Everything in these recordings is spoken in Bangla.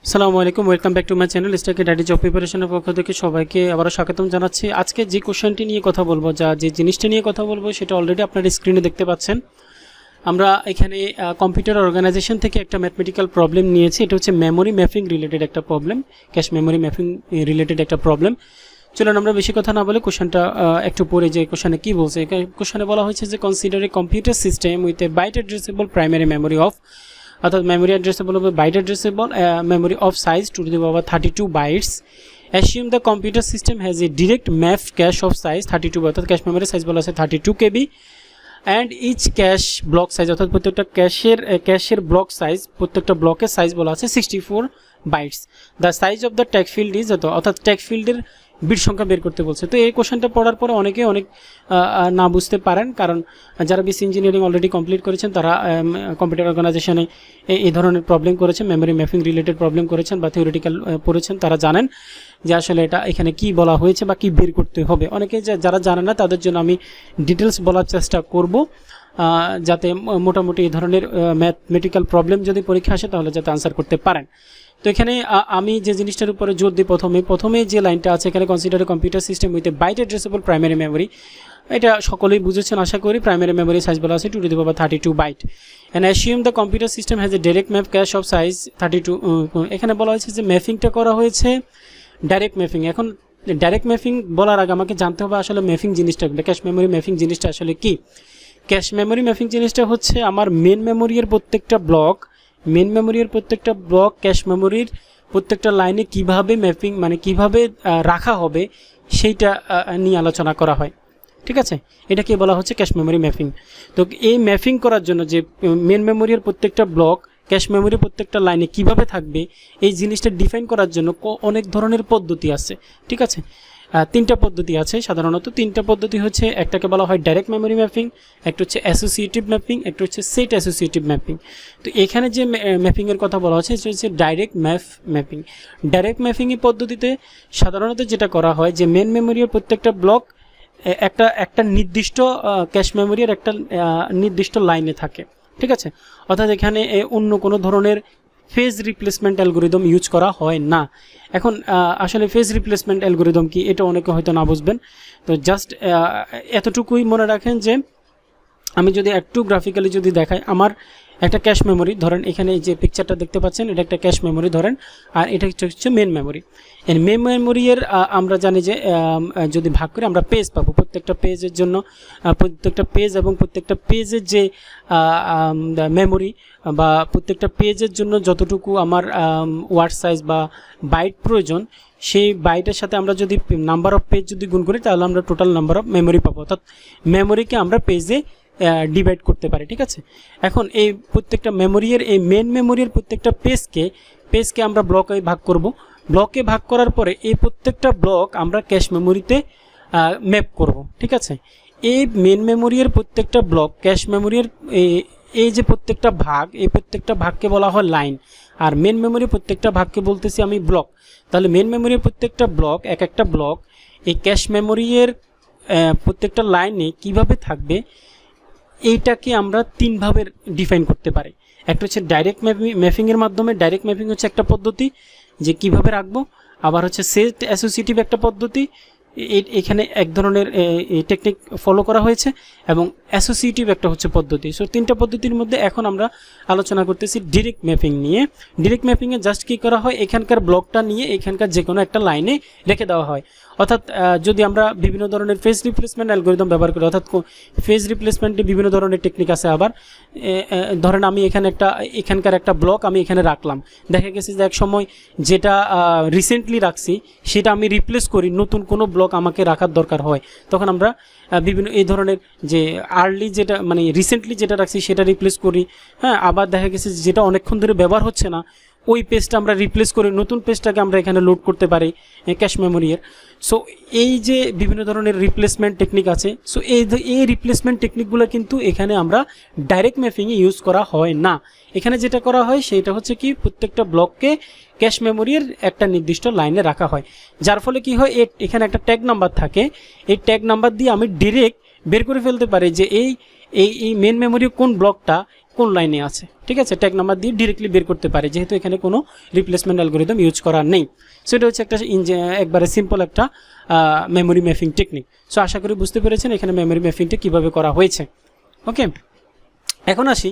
আসসালামু আলাইকুম, welcome back to my channel স্টাকে ডাটি জব প্রিপারেশনের পক্ষ থেকে সবাইকে আবারও স্বাগতম জানাচ্ছি। আজকে যে কোশ্চেনটি নিয়ে কথা বলবো, যে জিনিসটা নিয়ে কথা বলবো সেটা অলরেডি আপনার স্ক্রিনে দেখতে পাচ্ছেন। আমরা এখানে কম্পিউটার অর্গানাইজেশন থেকে একটা ম্যাথমেটিক্যাল প্রবলেম নিয়েছি। এটা হচ্ছে মেমোরি ম্যাপিং রিলেটেড একটা problem, cache memory mapping related একটা প্রবলেম। চলুন আমরা বেশি কথা না বলে কোশ্চেনটা একটু পরে, যে কোশ্চেনে কী বলছে। কোশ্চেনে বলা হয়েছে যে consider a computer system with a byte addressable primary memory of, অর্থাৎ মেমোরি অ্যাড্রেসেবল হবে byte addressable memory of size to the power 32 bytes. Assume the computer system has a direct map cache of size 32, অর্থাৎ ক্যাশ মেমোরি সাইজ বলা আছে 32 KB, and each cache block size, অর্থাৎ প্রত্যেকটা ক্যাশের ব্লক সাইজ, প্রত্যেকটা ব্লকের সাইজ বলা আছে 64 bytes. The size of the tag field is, অর্থাৎ ট্যাগ ফিল্ডের বিট সংখ্যা বের করতে বলছে। তো এই কোশ্চেনটা পড়ার পরে অনেকে অনেক না বুঝতে পারেন, কারণ যারা বিসি ইঞ্জিনিয়ারিং অলরেডি কমপ্লিট করেছেন তারা কম্পিউটার অর্গানাইজেশনে এই ধরনের প্রবলেম করেছেন, মেমোরি ম্যাপিং রিলেটেড প্রবলেম করেছেন বা থিওরিটিক্যাল পড়েছেন, তারা জানেন যে আসলে এটা এখানে কি বলা হয়েছে বা কি বের করতে হবে। অনেকে যারা জানে না তাদের জন্য আমি ডিটেলস বলার চেষ্টা করব, যাতে মোটামুটি এই ধরনের ম্যাথমেটিক্যাল প্রবলেম যদি পরীক্ষা আসে তাহলে যাতে আনসার করতে পারেন। তো এখানে আমি যে জিনিসটার উপরে জোর দিই, প্রথমে যে লাইনটা আছে এখানে consider computer system with a byte addressable primary memory, এটা সকলেই বুঝেছেন আশা করি। প্রাইমারি মেমোরি সাইজ বলা আছে 2 to the power 32 byte, and assume the computer system has a direct map cache of size 32। এখানে বলা হয়েছে যে ম্যাপিংটা করা হয়েছে ডাইরেক্ট ম্যাপিং। এখন ডাইরেক্ট ম্যাপিং বলার আগে আমাকে জানতে হবে আসলে ম্যাপিং জিনিসটা, ক্যাশ মেমোরি ম্যাপিং জিনিসটা আসলে কি। ক্যাশ মেমোরি ম্যাপিং জিনিসটা হচ্ছে আমার মেন মেমোরির প্রত্যেকটা ব্লক, ক্যাশ মেমোরির প্রত্যেকটা লাইনে কিভাবে ম্যাপিং, মানে কিভাবে রাখা হবে সেইটা নিয়ে আলোচনা করা হয়, ঠিক আছে। এটাকে বলা হচ্ছে ক্যাশ মেমোরি ম্যাপিং। তো এই ম্যাপিং করার জন্য যে মেন মেমোরির প্রত্যেকটা ব্লক ক্যাশ মেমোরির প্রত্যেকটা লাইনে কিভাবে থাকবে, এই জিনিসটা ডিফাইন করার জন্য অনেক ধরনের পদ্ধতি আছে, ঠিক আছে। 3টা পদ্ধতি আছে সাধারণত। 3টা পদ্ধতি হচ্ছে, একটাকে বলা হয় ডাইরেক্ট মেমোরি ম্যাপিং, একটা হচ্ছে অ্যাসোসিয়েটিভ ম্যাপিং, একটা হচ্ছে সেট অ্যাসোসিয়েটিভ ম্যাপিং। তো এখানে যে ম্যাপিংয়ের কথা বলা হচ্ছে সেটা হচ্ছে ডাইরেক্ট ম্যাপিং। ডাইরেক্ট ম্যাপিং পদ্ধতিতে সাধারণত যেটা করা হয় যে মেন মেমোরির প্রত্যেকটা ব্লক একটা নির্দিষ্ট ক্যাশ মেমোরির একটা নির্দিষ্ট লাইনে থাকে, ঠিক আছে। অর্থাৎ এখানে অন্য কোনো ধরনের ফেজ রিপ্লেসমেন্ট অ্যালগোরিদম ইউজ করা হয় না। এখন আসলে ফেজ রিপ্লেসমেন্ট অ্যালগোরিদম কি, এটা অনেকে হয়তো না বুঝবেন। তো জাস্ট এতটুকুই মনে রাখেন যে আমি যদি একটু গ্রাফিক্যালি যদি দেখাই, আমার একটা ক্যাশ মেমোরি ধরেন, এখানে এই যে পিকচারটা দেখতে পাচ্ছেন এটা একটা ক্যাশ মেমোরি ধরেন, আর এটা হচ্ছে মেন মেমোরি। এর মেন মেমোরির আমরা জানি যে যদি ভাগ করে আমরা পেজ পাবো, প্রত্যেকটা পেজের জন্য প্রত্যেকটা পেজ এবং প্রত্যেকটা পেজের যে মেমোরি বা প্রত্যেকটা পেজের জন্য যতটুকু আমার ওয়ার্ড সাইজ বা বাইট প্রয়োজন, সেই বাইটের সাথে আমরা যদি নাম্বার অফ পেজ যদি গুণ করি তাহলে আমরা টোটাল নাম্বার অফ মেমোরি পাবো। অর্থাৎ মেমোরিকে আমরা পেজে ডিভাইড করতে পারি, ঠিক আছে। এখন এই প্রত্যেকটা মেমোরির, এই মেন মেমোরির প্রত্যেকটা পেজকে আমরা ব্লকে ভাগ করব। ব্লকে ভাগ করার পরে এই প্রত্যেকটা ব্লক আমরা ক্যাশ মেমোরিতে ম্যাপ করব, ঠিক আছে। এই মেন মেমোরির প্রত্যেকটা ব্লক ক্যাশ মেমোরির এই যে প্রত্যেকটা ভাগ, এই প্রত্যেকটা ভাগকে বলা হয় লাইন, আর মেন মেমোরির প্রত্যেকটা ভাগকে বলতেছি আমি ব্লক। তাহলে মেন মেমোরির প্রত্যেকটা ব্লক, একটা ব্লক এই ক্যাশ মেমোরির প্রত্যেকটা লাইনে কিভাবে থাকবে, এইটাকে আমরা 3 ভাবে ডিফাইন করতে পারি। একটা হচ্ছে ডাইরেক্ট ম্যাপিংয়ের মাধ্যমে, ডাইরেক্ট ম্যাপিং হচ্ছে একটা পদ্ধতি যে কিভাবে রাখবো। আবার হচ্ছে সেট অ্যাসোসিয়েটিভ একটা পদ্ধতি, এখানে এক ধরনের টেকনিক ফলো করা হয়েছে, এবং অ্যাসোসিয়েটিভ একটা হচ্ছে পদ্ধতি। সো 3টা পদ্ধতির মধ্যে এখন আমরা আলোচনা করতেছি ডিরেক্ট ম্যাপিং নিয়ে। ডিরেক্ট ম্যাপিংয়ে জাস্ট কী করা হয়, এখানকার ব্লকটা নিয়ে এখানকার যে কোনো একটা লাইনে রেখে দেওয়া হয়। অর্থাৎ যদি আমরা বিভিন্ন ধরনের ফেজ রিপ্লেসমেন্ট অ্যালগোরিদম ব্যবহার করি, অর্থাৎ ফেজ রিপ্লেসমেন্টে বিভিন্ন ধরনের টেকনিক আছে। আবার ধরেন আমি এখানকার একটা ব্লক আমি এখানে রাখলাম, দেখা গেছে যে এক সময় যেটা রিসেন্টলি রাখছি সেটা আমি রিপ্লেস করি, নতুন কোনো ব্লক আমাকে রাখার দরকার হয়, তখন আমরা বিভিন্ন এই ধরনের যে আর্লি যেটা মানে রিসেন্টলি যেটা রাখছি সেটা রিপ্লেস করি। হ্যাঁ, আবার দেখা গেছে যেটা অনেকক্ষণ ধরে ব্যবহার হচ্ছে না ওই পেজটা আমরা রিপ্লেস করে নতুন পেজটাকে আমরা এখানে লোড করতে পারি ক্যাশ মেমোরির। সো এই যে বিভিন্ন ধরনের রিপ্লেসমেন্ট টেকনিক আছে, সো এই রিপ্লেসমেন্ট টেকনিকগুলো কিন্তু এখানে আমরা ডাইরেক্ট ম্যাপিংয়ে ইউজ করা হয় না। এখানে যেটা করা হয় সেটা হচ্ছে কি, প্রত্যেকটা ব্লককে ক্যাশ মেমোরির একটা নির্দিষ্ট লাইনে রাখা হয়, যার ফলে কি হয়, এখানে একটা ট্যাগ নাম্বার থাকে। এই ট্যাগ নাম্বার দিয়ে আমি ডিরেক্ট বের করে ফেলতে পারি যে এই মেন মেমোরির কোন ব্লকটা কোন লাইনে আছে, ঠিক আছে, ট্যাগ নাম্বার দিয়ে ডিরেক্টলি বের করতে পারে, যেহেতু এখানে কোনো রিপ্লেসমেন্ট অ্যালগরিদম ইউজ করা নেই। সো এটা হচ্ছে একটা একবারে সিম্পল একটা মেমোরি ম্যাপিং টেকনিক। সো আশা করি বুঝতে পেরেছেন এখানে মেমোরি ম্যাপিংটা কীভাবে করা হয়েছে। ওকে, এখন আসি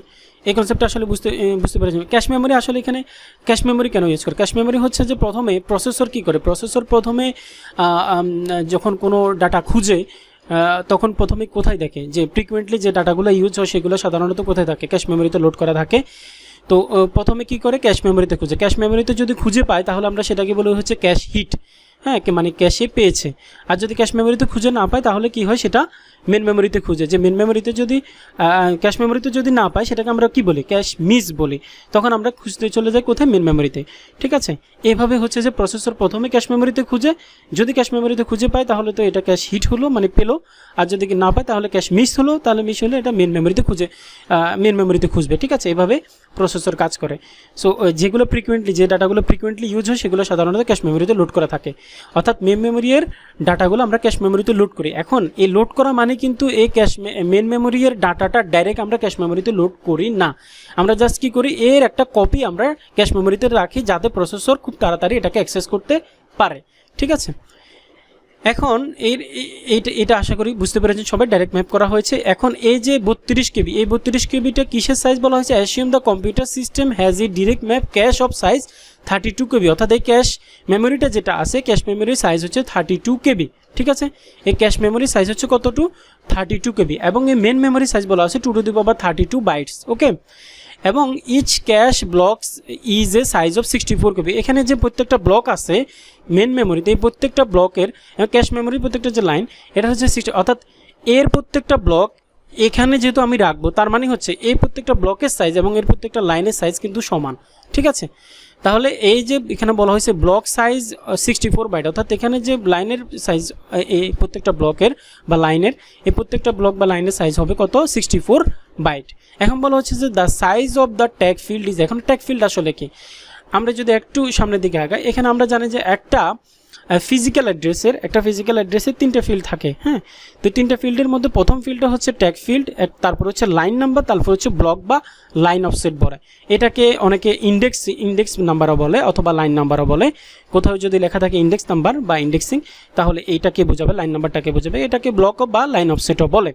এই কনসেপ্টটা আসলে বুঝতে পেরেছি। ক্যাশ মেমোরি আসলে এখানে ক্যাশ মেমোরি কেন ইউজ করে? ক্যাশ মেমোরি হচ্ছে যে প্রথমে প্রসেসর কী করে, প্রসেসর প্রথমে যখন কোনো ডাটা খুঁজে তখন প্রথমে কোথায় দেখে, যে ফ্রিকুয়েন্টলি যে ডাটাগুলো ইউজ হয় সেগুলো সাধারণত কোথায় থাকে, ক্যাশ মেমোরিতে লোড করা থাকে। তো প্রথমে কি করে, ক্যাশ মেমোরিতে খুঁজে, ক্যাশ মেমোরিতে যদি খুঁজে পায় তাহলে আমরা সেটাকে বলি হচ্ছে ক্যাশ হিট, হ্যাঁ, মানে ক্যাশে পেয়েছে। আর যদি ক্যাশ মেমোরিতে খুঁজে না পায় তাহলে কি হয়, সেটা মেন মেমোরিতে খুঁজে, যে মেন মেমোরিতে যদি ক্যাশ মেমোরিতে যদি না পাই সেটাকে আমরা কি বলি, ক্যাশ মিস বলি। তখন আমরা খুঁজতে চলে যাই কোথায়, মেন মেমোরিতে, ঠিক আছে। এভাবে হচ্ছে যে প্রসেসর প্রথমে ক্যাশ মেমোরিতে খুঁজে, যদি ক্যাশ মেমোরিতে খুঁজে পায় তাহলে তো এটা ক্যাশ হিট হলো, মানে পেলো। আর যদি না পায় তাহলে ক্যাশ মিস হলো, তাহলে মিস হলে এটা মেন মেমোরিতে খুঁজবে, ঠিক আছে। এভাবে প্রসেসর কাজ করে। সো যেগুলো ফ্রিকুয়েন্টলি, যে ডাটাগুলো ফ্রিকুয়েন্টলি ইউজ হয় সেগুলো সাধারণত ক্যাশ মেমোরিতে লোড করা থাকে, অর্থাৎ মেন মেমোরির ডাটাগুলো আমরা ক্যাশ মেমোরিতে লোড করি। এখন এই লোড করা মানে কিন্তু এই মেন মেমোরির ডাটাটা ডাইরেক্ট আমরা ক্যাশ মেমোরিতে লোড করি না, আমরা জাস্ট কী করি, এর একটা কপি আমরা ক্যাশ মেমোরিতে রাখি যাতে প্রসেসর খুব তাড়াতাড়ি এটাকে অ্যাক্সেস করতে পারে, ঠিক আছে। এখন এটা আশা করি বুঝতে পেরেছেন সবাই, ডাইরেক্ট ম্যাপ করা হয়েছে। এখন এই যে 32 KB, এই 32 KBটা কিসের সাইজ বলা হয়েছে, assume the computer system has a direct map cache of size 32 KB, অর্থাৎ এই ক্যাশ মেমোরিটা যেটা আছে, ক্যাশ মেমোরির সাইজ হচ্ছে 32 KB, ঠিক আছে। এই ক্যাশ মেমোরির সাইজ হচ্ছে কতটুকু, 32 KB, এবং এই মেন মেমোরির সাইজ বলা আছে 2^32 বাইটস, ওকে। এবং each cache blocks is a size of 64 KB। এখানে যে প্রত্যেকটা ব্লক আছে মেন মেমোরিতে, এই প্রত্যেকটা ব্লকের ক্যাশ মেমোরির প্রত্যেকটা যে লাইন, এটা হচ্ছে 60, অর্থাৎ এর প্রত্যেকটা ব্লক এখানে যেহেতু আমি রাখবো, তার মানে হচ্ছে এই প্রত্যেকটা ব্লকের সাইজ এবং এর প্রত্যেকটা লাইনের সাইজ কিন্তু সমান, ঠিক আছে। তাহলে এই যে এখানে বলা হয়েছে ব্লক সাইজ 64 বাইট, অর্থাৎ এখানে যে লাইনের সাইজ, এই প্রত্যেকটা ব্লকের বা লাইনের, এই প্রত্যেকটা ব্লক বা লাইনের সাইজ হবে কত, 64 বাইট। এখন বলা হচ্ছে যে the size of the tag field is, এখন ট্যাগ ফিল্ড আসলে কি, আমরা যদি একটু সামনের দিকে আগাই, এখানে আমরা জানি যে একটা ফিজিক্যাল অ্যাড্রেসের 3টে ফিল্ড থাকে, হ্যাঁ। তো 3টে ফিল্ডের মধ্যে প্রথম ফিল্ডটা হচ্ছে ট্যাগ ফিল্ড, তারপর হচ্ছে লাইন নাম্বার, তারপর হচ্ছে ব্লক বা লাইন অফসেট বলে। এটাকে অনেকে ইন্ডেক্স নাম্বারও বলে অথবা লাইন নাম্বারও বলে। কোথাও যদি লেখা থাকে ইন্ডেক্স নাম্বার বা ইন্ডেক্সিং, তাহলে এইটাকে বোঝাবে, লাইন নাম্বারটাকে বোঝাবে, এটাকে ব্লক বা লাইন অফসেটও বলে।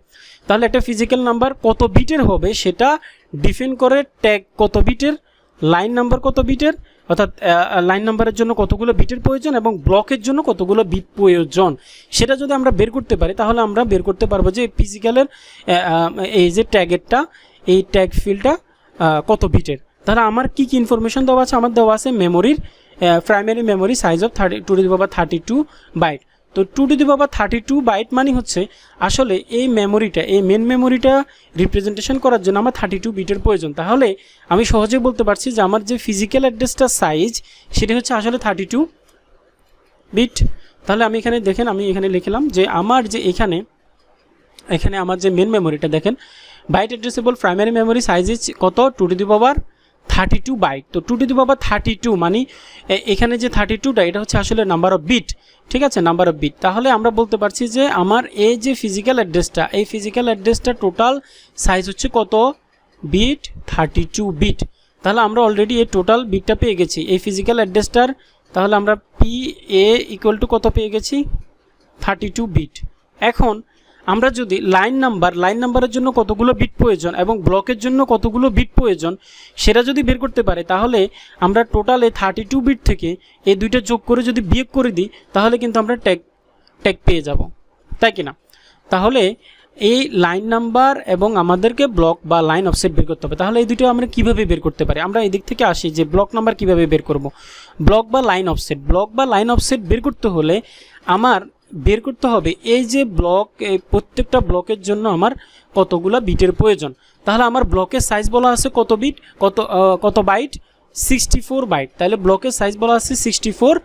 তাহলে একটা ফিজিক্যাল নাম্বার কত বিটের হবে সেটা ডিফাইন করে ট্যাগ কত বিটের, লাইন নাম্বার কত বিটের, অর্থাৎ লাইন নাম্বারের জন্য কতগুলো বিটের প্রয়োজন এবং ব্লকের জন্য কতগুলো বিট প্রয়োজন, সেটা যদি আমরা বের করতে পারি তাহলে আমরা বের করতে পারবো যে ফিজিক্যালের এই যে ট্যাগেরটা, এই ট্যাগ ফিল্ডটা কত বিটের। তাহলে আমার কি ইনফরমেশন দেওয়া আছে, আমার দেওয়া আছে মেমোরির primary memory size of 2^32 byte. তো 2^32 বাইট মানে হচ্ছে আসলে এই মেমোরিটা, এই মেন মেমোরিটা রিপ্রেজেন্টেশন করার জন্য আমার 32 বিটের প্রয়োজন। তাহলে আমি সহজে বলতে পারছি যে আমার যে ফিজিক্যাল অ্যাড্রেসটার সাইজ সেটা হচ্ছে আসলে 32 বিট। তাহলে আমি এখানে দেখেন, আমি এখানে লিখলাম যে আমার যে এখানে আমার যে মেন মেমোরিটা দেখেন, byte addressable primary memory size is কত, 2^32 বাইট। তো 2^32 মানে এখানে যে 32টা এটা হচ্ছে আসলে নাম্বার অফ বিট, ঠিক আছে, নাম্বার অফ বিট। তাহলে আমরা বলতে পারছি যে আমার এই যে ফিজিক্যাল অ্যাড্রেসটা, এই ফিজিক্যাল অ্যাড্রেসটা টোটাল সাইজ হচ্ছে কত বিট, 32 বিট। তাহলে আমরা অলরেডি এই টোটাল বিটটা পেয়ে গেছি এই ফিজিক্যাল অ্যাড্রেসটার। তাহলে আমরা PA = কত পেয়ে গেছি, 32 বিট। এখন আমরা যদি লাইন নাম্বারের জন্য কতগুলো বিট প্রয়োজন এবং ব্লকের জন্য কতগুলো বিট প্রয়োজন সেটা যদি বের করতে পারে, তাহলে আমরা টোটাল এই 32 বিট থেকে এই দুইটা যোগ করে যদি বিয়োগ করে দিই তাহলে কিন্তু আমরা ট্যাগ পেয়ে যাব, তাই কি না? তাহলে এই লাইন নাম্বার এবং আমাদেরকে ব্লক বা লাইন অফসেট বের করতে হবে। তাহলে এই দুটো আমরা কিভাবে বের করতে পারি, আমরা এই দিক থেকে আসি যে ব্লক নাম্বার কিভাবে বের করব। ব্লক বা লাইন অফসেট বের করতে হলে আমার বের করতে হবে এই যে ব্লক, এই প্রত্যেকটা ব্লকের জন্য আমার কতগুলো বিটের প্রয়োজন। তাহলে আমার ব্লকের সাইজ বলা আছে কত বিট, কত বাইট, 64 বাইট। তাহলে ব্লকের সাইজ বলা আছে 64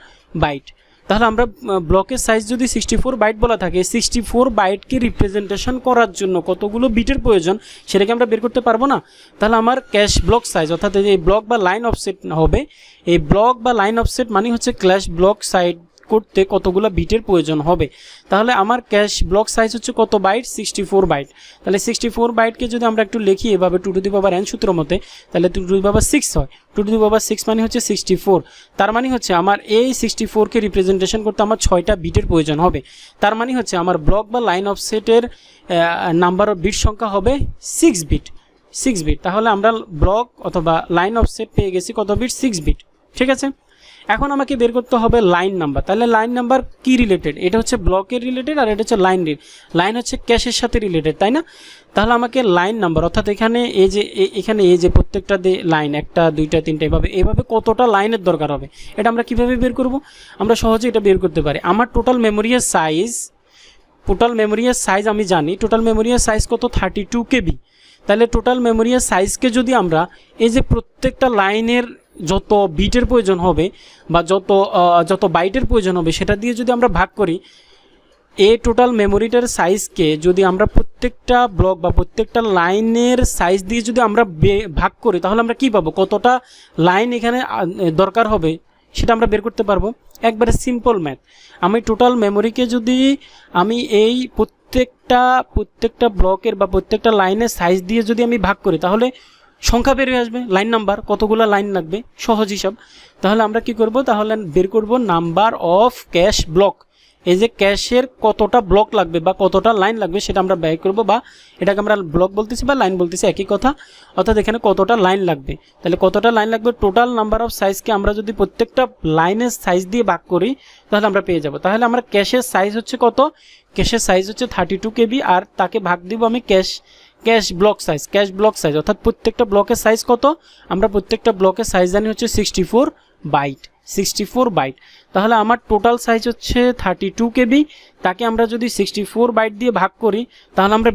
বাইট। তাহলে আমরা ব্লকের সাইজ যদি 64 বাইট বলা থাকে, 64 বাইটকে রিপ্রেজেন্টেশন করার জন্য কতগুলো বিটের প্রয়োজন সেটাকে আমরা বের করতে পারবো না। তাহলে আমার ক্যাশ ব্লক সাইজ, অর্থাৎ এই ব্লক বা লাইন অফসেট হবে, এই ব্লক বা লাইন অফসেট মানে হচ্ছে ক্যাশ ব্লক করতে কতগুলো বিটের প্রয়োজন হবে। তাহলে আমার ক্যাশ ব্লক সাইজ হচ্ছে কত বাইট, 64 বাইট। তাহলে 64 বাইটকে যদি আমরা একটু লিখি এভাবে 2n সূত্র মতে, তাহলে 2^6 হয়। 2^6 মানে হচ্ছে 64। তার মানে হচ্ছে আমার এই 64কে রিপ্রেজেন্টেশন করতে আমার 6টা বিটের প্রয়োজন হবে। তার মানে হচ্ছে আমার ব্লক বা লাইন অফসেটের নাম্বার অফ বিট সংখ্যা হবে 6 বিট। তাহলে আমরা ব্লক অথবা লাইন অফসেট পেয়ে গেছি কত বিট, 6 বিট। ঠিক আছে, এখন আমাকে বের করতে হবে লাইন নাম্বার। তাহলে লাইন নাম্বার কি রিলেটেড, এটা হচ্ছে ব্লকের রিলেটেড আর এটা হচ্ছে লাইন হচ্ছে ক্যাশের সাথে রিলেটেড, তাই না? তাহলে আমাকে লাইন নাম্বার অর্থাৎ এখানে এই যে প্রত্যেকটা লাইন 1টা 2টা 3টা এভাবে কতটা লাইনের দরকার হবে, এটা আমরা কিভাবে বের করব? আমরা সহজে এটা বের করতে পারি। আমার টোটাল মেমোরিয়ার সাইজ আমি জানি, টোটাল মেমোরিয়ার সাইজ কত, 32 KB। তাহলে টোটাল মেমোরিয়ার সাইজকে যদি আমরা এই যে প্রত্যেকটা লাইনের যত বিটের প্রয়োজন হবে বা যত বাইটের প্রয়োজন হবে সেটা দিয়ে যদি আমরা ভাগ করি, এই টোটাল মেমোরিটার সাইজকে যদি আমরা প্রত্যেকটা ব্লক বা প্রত্যেকটা লাইনের সাইজ দিয়ে যদি আমরা ভাগ করি, তাহলে আমরা কি পাবো, কতটা লাইন এখানে দরকার হবে সেটা আমরা বের করতে পারবো। একবারে সিম্পল ম্যাথ। আমি টোটাল মেমোরিকে যদি আমি এই প্রত্যেকটা ব্লকের বা প্রত্যেকটা লাইনের সাইজ দিয়ে যদি আমি ভাগ করি, তাহলে সংখ্যা বের হয়ে আসবে, লাইন নাম্বার কতগুলো লাইন লাগবে, সহজ হিসাব। তাহলে আমরা কি করব, তাহলে বের করব নাম্বার অফ ক্যাশ ব্লক। এই যে ক্যাশের কতটা ব্লক লাগবে বা কতটা লাইন লাগবে সেটা আমরা ব্যয় করব, বা এটাকে আমরা ব্লক বলতেছি বা লাইন বলতেছি একই কথা। অর্থাৎ এখানে কতটা লাইন লাগবে, তাহলে কতটা লাইন লাগবে টোটাল নাম্বার অফ সাইজকে আমরা যদি প্রত্যেকটা লাইনের সাইজ দিয়ে ভাগ করি তাহলে আমরা পেয়ে যাব। তাহলে আমরা ক্যাশের সাইজ হচ্ছে কত, ক্যাশের সাইজ হচ্ছে 32 KB, আর তাকে ভাগ দিব আমি ক্যাশ ব্লক সাইজ অর্থাৎ প্রত্যেকটা ব্লকের সাইজ কত, আমরা প্রত্যেকটা ব্লকের সাইজ জানি হচ্ছে 64 বাইট। তাহলে আমার টোটাল সাইজ হচ্ছে 32 KB, তাকে আমরা যদি 64 বাইট দিয়ে ভাগ করি তাহলে আমরা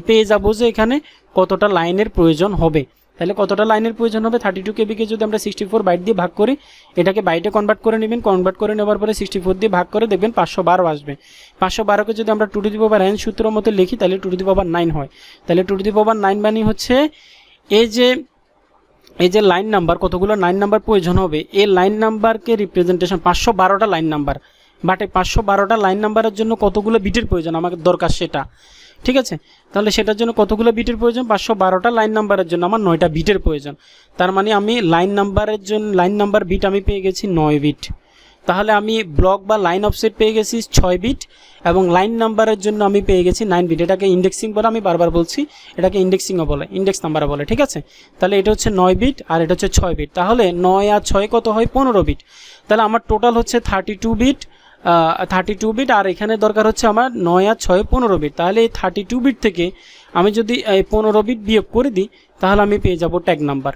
পেয়ে যাব যে এখানে কতটা লাইনের প্রয়োজন হবে। তাহলে কতটা লাইনের প্রয়োজন হবে, 32 KBকে যদি আমরা 64 বাইট দিয়ে ভাগ করি, এটাকে বাইটে কনভার্ট করে নেবেন, কনভার্ট করে নেওয়ার পরে 64 দিয়ে ভাগ করে দেখবেন 512 আসবে। 512কে যদি আমরা 2n সূত্র মতো লিখি তাহলে 2^9 হয়। তাহলে 2^9 মানে হচ্ছে এই যে লাইন নাম্বার, কতগুলো লাইন নাম্বার প্রয়োজন হবে, এই লাইন নাম্বারকে রিপ্রেজেন্টেশন 512টা লাইন নাম্বার, বাট এই 512টা লাইন নাম্বারের জন্য কতগুলো বিটের প্রয়োজন আমাকে দরকার সেটা। ঠিক আছে, তাহলে সেটার জন্য কতগুলো বিটের প্রয়োজন, 512টা লাইন নাম্বারের জন্য আমার 9টা বিটের প্রয়োজন। তার মানে আমি লাইন নাম্বার বিট আমি পেয়ে গেছি 9 বিট। তাহলে আমি ব্লক বা লাইন অফসেট পেয়ে গেছি 6 বিট, এবং লাইন নাম্বারের জন্য আমি পেয়ে গেছি 9 বিট। এটাকে ইন্ডেক্সিং বলে, আমি বারবার বলছি এটাকে ইন্ডেক্সিংও বলে, ইন্ডেক্স নাম্বার বলে। ঠিক আছে, তাহলে এটা হচ্ছে 9 বিট আর এটা হচ্ছে 6 বিট। তাহলে 9 আর 6 কত হয়, 15 বিট। তাহলে আমার টোটাল হচ্ছে 32 বিট, আর এখানে দরকার হচ্ছে আমার 9 আর 6 15 বিট। তাহলে এই 32 বিট থেকে আমি যদি এই 15 বিট বিয়োগ করে দিই তাহলে আমি পেয়ে যাব ট্যাগ নাম্বার।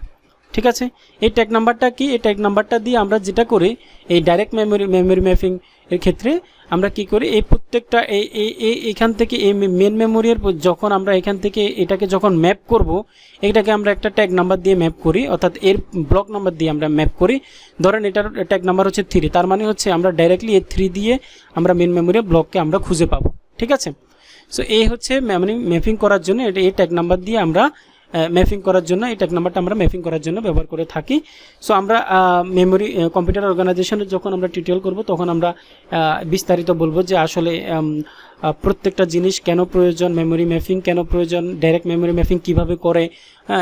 ঠিক আছে, এই ট্যাগ নাম্বারটা কি, এই ট্যাগ নাম্বারটা দিয়ে আমরা যেটা করি এই ডাইরেক্ট মেমোরি ম্যাপিং এর ক্ষেত্রে আমরা কি করি, এই প্রত্যেকটা এইখান থেকে এই মেন মেমোরির যখন আমরা এখান থেকে এটাকে যখন ম্যাপ করব, এটাকে আমরা একটা ট্যাগ নাম্বার দিয়ে ম্যাপ করি, অর্থাৎ এর ব্লক নাম্বার দিয়ে আমরা ম্যাপ করি। ধরেন এটার ট্যাগ নাম্বার হচ্ছে 3, তার মানে হচ্ছে আমরা ডাইরেক্টলি এই 3 দিয়ে আমরা মেন মেমোরির ব্লককে আমরা খুঁজে পাবো। ঠিক আছে, সো এই হচ্ছে মেমোরি ম্যাপিং করার জন্য এই ট্যাগ নাম্বার দিয়ে আমরা ম্যাপিং করার জন্য, এই ট্যাগ নাম্বারটা আমরা ম্যাপিং করার জন্য ব্যবহার করে থাকি। সো আমরা মেমোরি কম্পিউটার অর্গানাইজেশনের যখন আমরা টিউটোরিয়াল করব তখন আমরা বিস্তারিত বলবো যে আসলে প্রত্যেকটা জিনিস কেন প্রয়োজন, মেমোরি ম্যাপিং কেন প্রয়োজন, ডাইরেক্ট মেমোরি ম্যাপিং কীভাবে করে,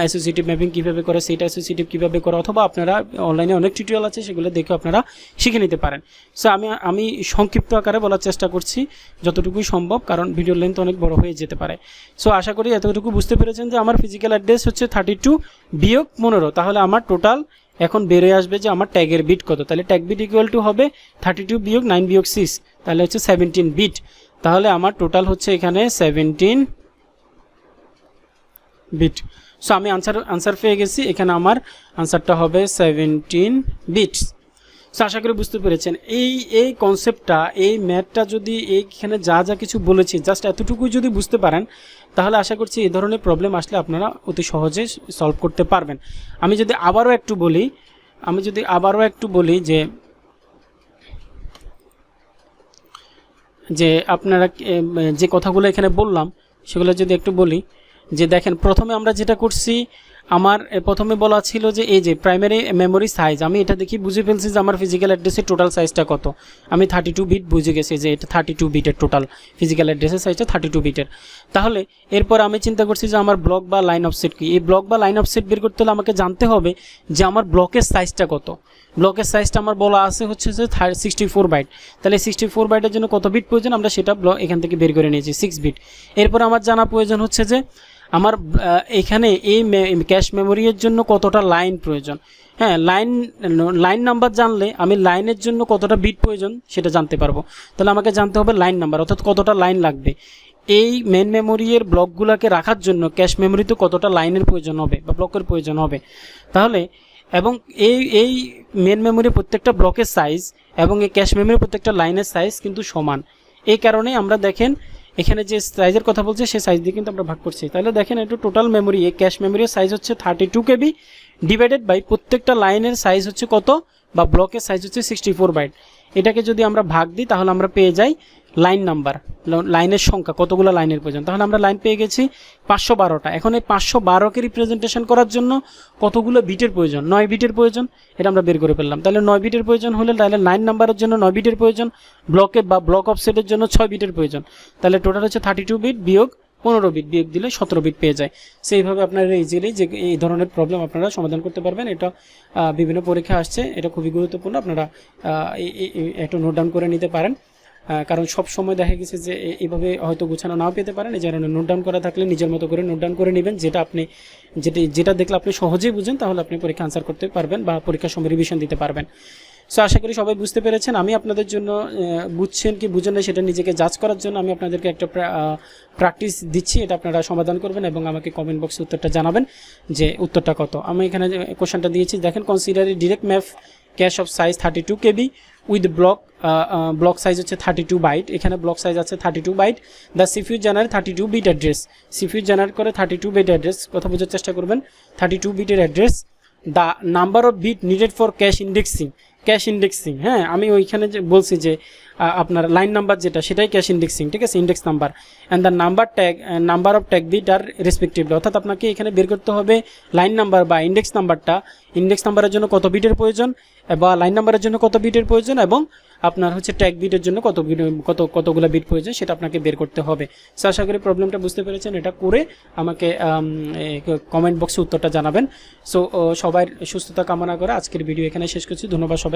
অ্যাসোসিয়েটিভ ম্যাপিং কীভাবে করে, সেটা অ্যাসোসিয়েটিভ কীভাবে করে, অথবা আপনারা অনলাইনে অনেক টিউটোরিয়াল আছে সেগুলো দেখে আপনারা শিখে নিতে পারেন। সো আমি সংক্ষিপ্ত আকারে বলার চেষ্টা করছি যতটুকুই সম্ভব, কারণ ভিডিওর লেন্থ অনেক বড় হয়ে যেতে পারে। সো আশা করি এতটুকু বুঝতে পেরেছেন যে আমার ফিজিক্যাল অ্যাড্রেস হচ্ছে 32 বিয়োগ 15, তাহলে আমার টোটাল এখন বেরিয়ে আসবে যে আমার ট্যাগের বিট কত। তাহলে ট্যাগ বিট ইকুয়াল টু হবে 32 বিয়োগ 9 বিয়োগ 6, তাহলে হচ্ছে 17 বিট। তাহলে আমার টোটাল হচ্ছে এখানে 17 বিট। সো আমি আনসার পেয়ে গেছি, এখানে আমার আনসারটা হবে 17 বিটস। সো আশা করি বুঝতে পেরেছেন এই কনসেপ্টটা, এই ম্যাথটা যদি এইখানে যা কিছু বলেছি জাস্ট এতটুকু যদি বুঝতে পারেন তাহলে আশা করছি এই ধরনের প্রবলেম আসলে আপনারা অতি সহজে সলভ করতে পারবেন। আমি যদি আবারও একটু বলি যে আপনারা যে কথাগুলো এখানে বললাম সেগুলো যদি একটু বলি, যে দেখেন প্রথমে আমরা যেটা করছি আমার প্রথমে বলা ছিল যে এই যে প্রাইমারি মেমোরি সাইজ, আমি এটা দেখি বুঝে ফেলছি যে আমার ফিজিক্যাল অ্যাড্রেসের টোটাল সাইজটা কত। আমি 32 বিট বুঝে গেছি যে এটা 32 বিটের টোটাল ফিজিক্যাল অ্যাড্রেসের সাইজটা 32 বিটের। তাহলে এরপর আমি চিন্তা করছি যে আমার ব্লক বা লাইন অফসেট কি। এই ব্লক বা লাইন অফসেট বের করতে হলে আমাকে জানতে হবে যে আমার ব্লকের সাইজটা কত। ব্লকের সাইজটা আমার বলা আছে হচ্ছে যে 64 বাইট। তাহলে 64 বাইটের জন্য কত বিট প্রয়োজন, আমরা সেটা এখান থেকে বের করে নিয়েছি 6 বিট। এরপর আমার জানা প্রয়োজন হচ্ছে যে আমার এখানে এই ক্যাশ মেমোরির জন্য কতটা লাইন প্রয়োজন। হ্যাঁ, লাইন নাম্বার জানলে আমি লাইনের জন্য কতটা বিট প্রয়োজন সেটা জানতে পারবো। তাহলে আমাকে জানতে হবে লাইন নাম্বার, অর্থাৎ কতটা লাইন লাগবে এই মেন মেমোরির ব্লকগুলোকে রাখার জন্য। ক্যাশ মেমোরিতে কতটা লাইনের প্রয়োজন হবে বা ব্লকের প্রয়োজন হবে। তাহলে এবং এই মেন মেমোরির প্রত্যেকটা ব্লকের সাইজ এবং এই ক্যাশ মেমোরির প্রত্যেকটা লাইনের সাইজ কিন্তু সমান। এই কারণে আমরা দেখেন এখানে যে সাইজের কথা বলছে সেই সাইজ দিয়ে কিন্তু আমরা ভাগ করছি। তাহলে দেখেন একটু টোটাল মেমোরি, এই ক্যাশ মেমোরির সাইজ হচ্ছে 32 KB ডিভাইডেড বাই প্রত্যেকটা লাইনের সাইজ হচ্ছে কত বা ব্লকের সাইজ হচ্ছে 64 বাইট। এটাকে যদি আমরা ভাগ দিই তাহলে আমরা পেয়ে যাই লাইন নাম্বার, লাইনের সংখ্যা, কতগুলো লাইনের প্রয়োজন। তাহলে আমরা লাইন পেয়ে গেছি 512টা। এখন এই 512কে রিপ্রেজেন্টেশন করার জন্য কতগুলো বিটের প্রয়োজন, 9 বিটের প্রয়োজন। এটা আমরা বের করে ফেললাম। তাহলে 9 বিটের প্রয়োজন হলে তাহলে লাইন নাম্বারের জন্য 9 বিটের প্রয়োজন, ব্লকে বা ব্লক অফসেটের জন্য 6 বিটের প্রয়োজন। তাহলে টোটাল হচ্ছে 32 বিট বিয়োগ 15 বিট, বিয়োগ দিলে 17 বিট পেয়ে যায়। সেইভাবে আপনারা ইজিলি যে এই ধরনের প্রবলেম আপনারা সমাধান করতে পারবেন। এটা বিভিন্ন পরীক্ষা আসছে, এটা খুবই গুরুত্বপূর্ণ। আপনারা একটু নোট ডাউন করে নিতে পারেন, কারণ সব সময় দেখা গেছে যে এইভাবে হয়তো গোছানো নাও পেতে পারেন। এই কারণে নোট ডাউন করা থাকলে নিজের মতো করে নোট ডাউন করে নেবেন, যেটা আপনি যেটা দেখলে আপনি সহজেই বুঝেন, তাহলে আপনি পরীক্ষা আনসার করতে পারবেন বা পরীক্ষার সময় রিভিশন দিতে পারবেন। সো আশা করি সবাই বুঝতে পেরেছেন। আমি আপনাদের জন্য বুঝছেন কি বুঝেন না সেটা নিজেকে জাজ করার জন্য আমি আপনাদেরকে একটা প্র্যাকটিস দিচ্ছি। এটা আপনারা সমাধান করবেন এবং আমাকে কমেন্ট বক্সে উত্তরটা জানাবেন যে উত্তরটা কত। আমি এখানে কোশ্চেনটা দিয়েছি, দেখেন consider direct map cache of size 32 KB with block size হচ্ছে 32 বাইট। এখানে ব্লক সাইজ আছে 32 byte. The CPU generate 32 bit address. CPU generate করে 32 বিট অ্যাড্রেস। কথা বোঝার চেষ্টা করবেন, 32 বিটের address. The number of bit needed for cache indexing. হ্যাঁ, আমি ওইখানে যে বলছি যে আপনার লাইন নাম্বার যেটা সেটাই ক্যাশ ইন্ডেক্সিং, ঠিক আছে, index number. And the number of tag bit are respectively, অর্থাৎ আপনাকে এখানে বের করতে হবে লাইন নাম্বার বা ইন্ডেক্স নাম্বারটা, ইন্ডেক্স নাম্বারের জন্য কত বিটের প্রয়োজন বা লাইন নাম্বারের জন্য কত বিটের প্রয়োজন এবং আপনার হচ্ছে ট্যাগ বিটের জন্য কতগুলো বিট প্রয়োজন সেটা আপনাকে বের করতে হবে। সো আশা করি প্রবলেমটা বুঝতে পেরেছেন। এটা করে আমাকে কমেন্ট বক্সে উত্তরটা জানাবেন। সো সবার সুস্থতা কামনা করে আজকের ভিডিও এখানে শেষ করছি। ধন্যবাদ সবাইকে।